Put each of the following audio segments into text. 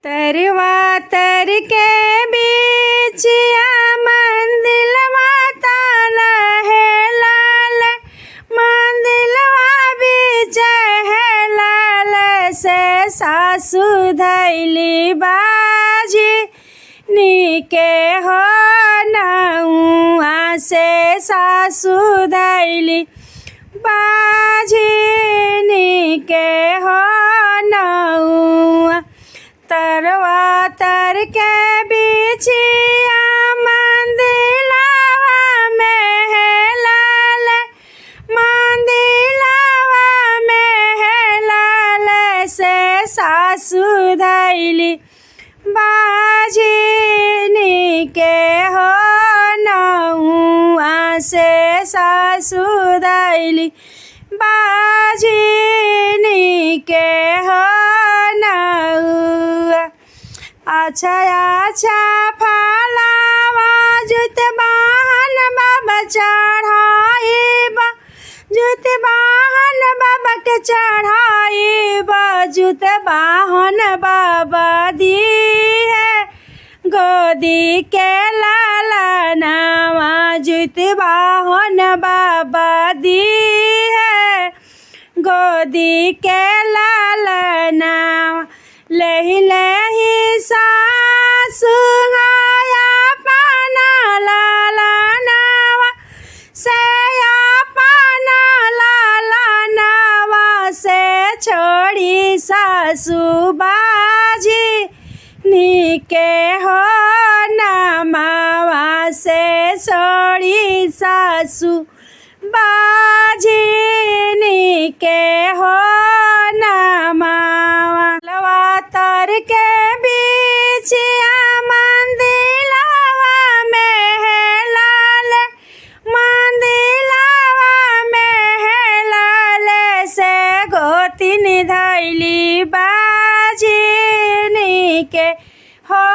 तरवा तर के बीचिया मंदिलवा ताल है लाल, मंदिलवा बीच है लाल से सासु धैली बाजी नीके हो नौआ से सासु धैली बाजी नीके हो नौआ। तरवा तर के बीचिया मंदिलवा में है लाल, मंदिलवा में है लाल से सासु धैली बाजी नीके हो नौआ से सासु धैली बाजी नीके हो नौआ। अच्छा अच्छा फलावा जुत बाहन बाबा चढ़ाइबा, जुत बाहन बाबा के चढ़ाइबा, जुत बाहन बाबा दी है गोदी के लाला नावा, जुत बाहन बाबा दी है गोदी के लाला नावा। लही लही सासु हाया पाना लाला नावा से पाना लाला नावा से छोड़ी सासु बाजी नीके हो नमावा से छोड़ी सासु बाजी नीके हो नमावा। तरवा तर के बीचिया मंदिलवा में है लाल, मंदिलवा में है लाल से गोतिन धैली बाजी नीके हो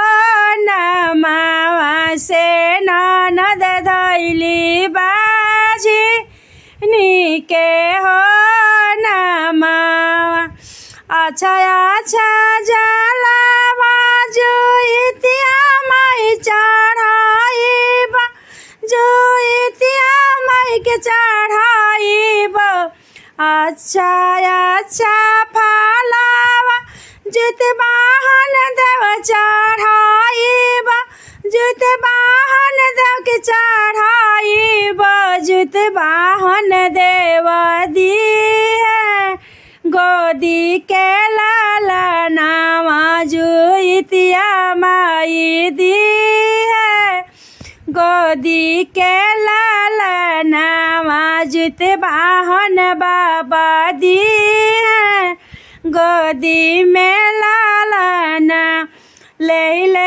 नमावा से ननद धैली बाजी नीके हो नमावा। अच्छा अच्छा जलावा जुइतिया माई चढ़ाइबा, जुइतिया माई के चढ़ाइबा। अच्छा अच्छा फलावा जुत बाहन देव चढ़ाइबा, जुत बाहन देव के चढ़ाइबा, जुत बाहन देव दी है गोदी के लाला नावा, जुइतिया माई दी है गोदी के लाला नावा, जुत बाहन बाबा दी है गोदी में लाला ना। ले ले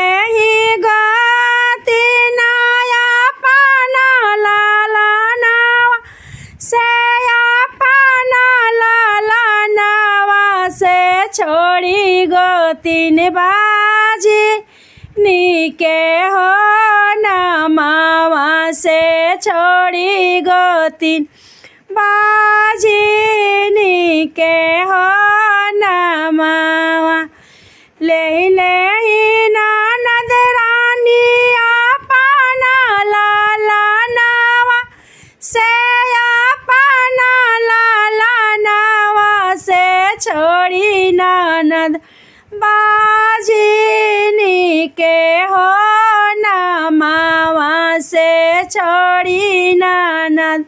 गोती नाया पाना लाला नावा से पाना लाला नावा से छोड़ी गोतिन बाजी नीके हो नमावा से छोड़ी गोतिन बाजी नीके हो नमावा। ले ले ननद रानी पाना लाला नावा से पाना लाला नावा से छोड़ी ननद बाजी नीके हो नमावा से छोड़ी ननद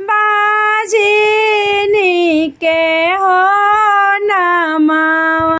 बाजी नीके हो।